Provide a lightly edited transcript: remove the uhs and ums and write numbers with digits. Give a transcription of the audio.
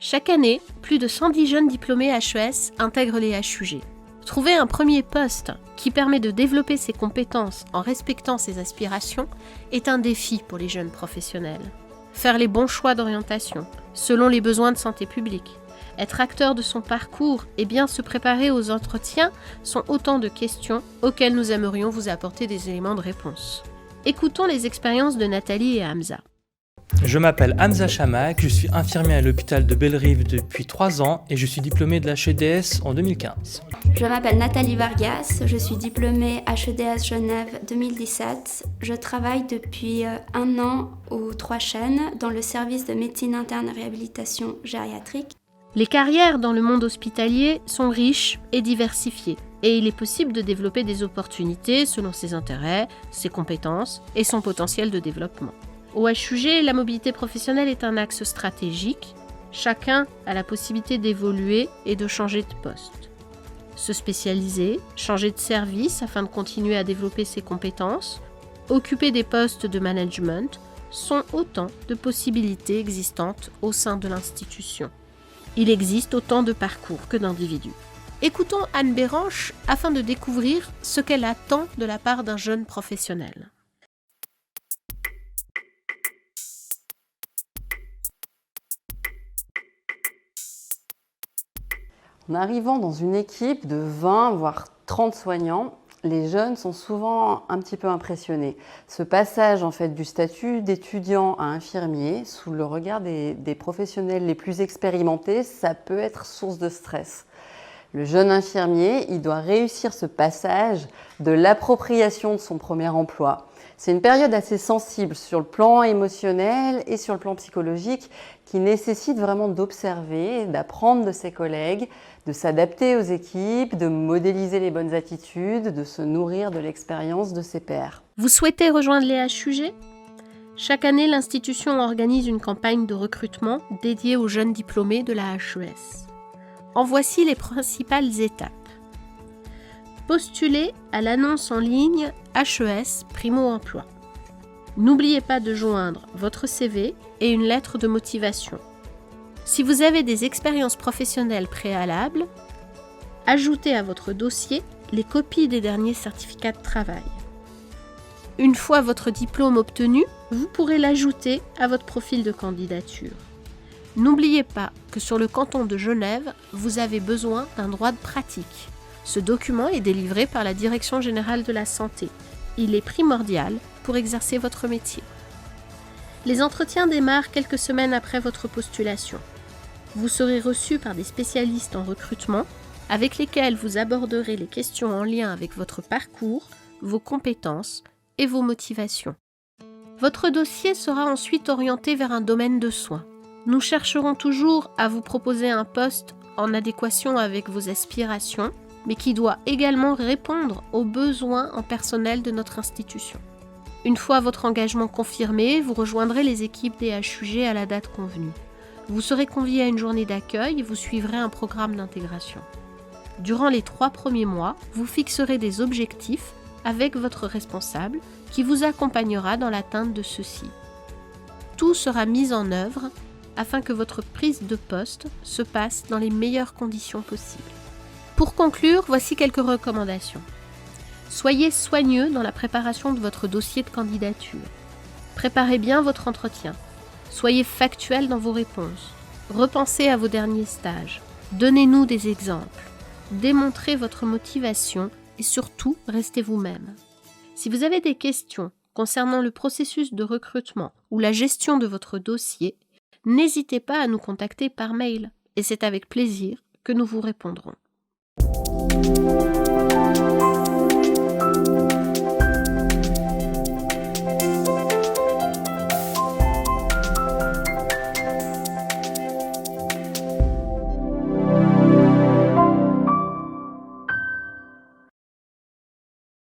Chaque année, plus de 110 jeunes diplômés HES intègrent les HUG. Trouver un premier poste qui permet de développer ses compétences en respectant ses aspirations est un défi pour les jeunes professionnels. Faire les bons choix d'orientation, selon les besoins de santé publique, être acteur de son parcours et bien se préparer aux entretiens sont autant de questions auxquelles nous aimerions vous apporter des éléments de réponse. Écoutons les expériences de Nathalie et Hamza. Je m'appelle Hamza Chamak, je suis infirmier à l'hôpital de Bellerive depuis 3 ans et je suis diplômé de l'HEDS en 2015. Je m'appelle Nathalie Vargas, je suis diplômée HEDS Genève 2017. Je travaille depuis 1 an aux Trois Chênes dans le service de médecine interne et réhabilitation gériatrique. Les carrières dans le monde hospitalier sont riches et diversifiées et il est possible de développer des opportunités selon ses intérêts, ses compétences et son potentiel de développement. Au HUG, la mobilité professionnelle est un axe stratégique. Chacun a la possibilité d'évoluer et de changer de poste. Se spécialiser, changer de service afin de continuer à développer ses compétences, occuper des postes de management sont autant de possibilités existantes au sein de l'institution. Il existe autant de parcours que d'individus. Écoutons Anne Béranche afin de découvrir ce qu'elle attend de la part d'un jeune professionnel. En arrivant dans une équipe de 20 voire 30 soignants, les jeunes sont souvent un petit peu impressionnés. Ce passage du statut d'étudiant à infirmier, sous le regard des professionnels les plus expérimentés, ça peut être source de stress. Le jeune infirmier, il doit réussir ce passage de l'appropriation de son premier emploi. C'est une période assez sensible sur le plan émotionnel et sur le plan psychologique qui nécessite vraiment d'observer, d'apprendre de ses collègues, de s'adapter aux équipes, de modéliser les bonnes attitudes, de se nourrir de l'expérience de ses pairs. Vous souhaitez rejoindre les HUG ? Chaque année, l'institution organise une campagne de recrutement dédiée aux jeunes diplômés de la HES. En voici les principales étapes. Postulez à l'annonce en ligne HES Primo Emploi. N'oubliez pas de joindre votre CV et une lettre de motivation. Si vous avez des expériences professionnelles préalables, ajoutez à votre dossier les copies des derniers certificats de travail. Une fois votre diplôme obtenu, vous pourrez l'ajouter à votre profil de candidature. N'oubliez pas que sur le canton de Genève, vous avez besoin d'un droit de pratique. Ce document est délivré par la Direction générale de la santé. Il est primordial pour exercer votre métier. Les entretiens démarrent quelques semaines après votre postulation. Vous serez reçu par des spécialistes en recrutement avec lesquels vous aborderez les questions en lien avec votre parcours, vos compétences et vos motivations. Votre dossier sera ensuite orienté vers un domaine de soins. Nous chercherons toujours à vous proposer un poste en adéquation avec vos aspirations, mais qui doit également répondre aux besoins en personnel de notre institution. Une fois votre engagement confirmé, vous rejoindrez les équipes des HUG à la date convenue. Vous serez convié à une journée d'accueil et vous suivrez un programme d'intégration. Durant les 3 premiers mois, vous fixerez des objectifs avec votre responsable qui vous accompagnera dans l'atteinte de ceux-ci. Tout sera mis en œuvre afin que votre prise de poste se passe dans les meilleures conditions possibles. Pour conclure, voici quelques recommandations. Soyez soigneux dans la préparation de votre dossier de candidature. Préparez bien votre entretien. Soyez factuel dans vos réponses. Repensez à vos derniers stages. Donnez-nous des exemples. Démontrez votre motivation et surtout, restez vous-même. Si vous avez des questions concernant le processus de recrutement ou la gestion de votre dossier, n'hésitez pas à nous contacter par mail et c'est avec plaisir que nous vous répondrons.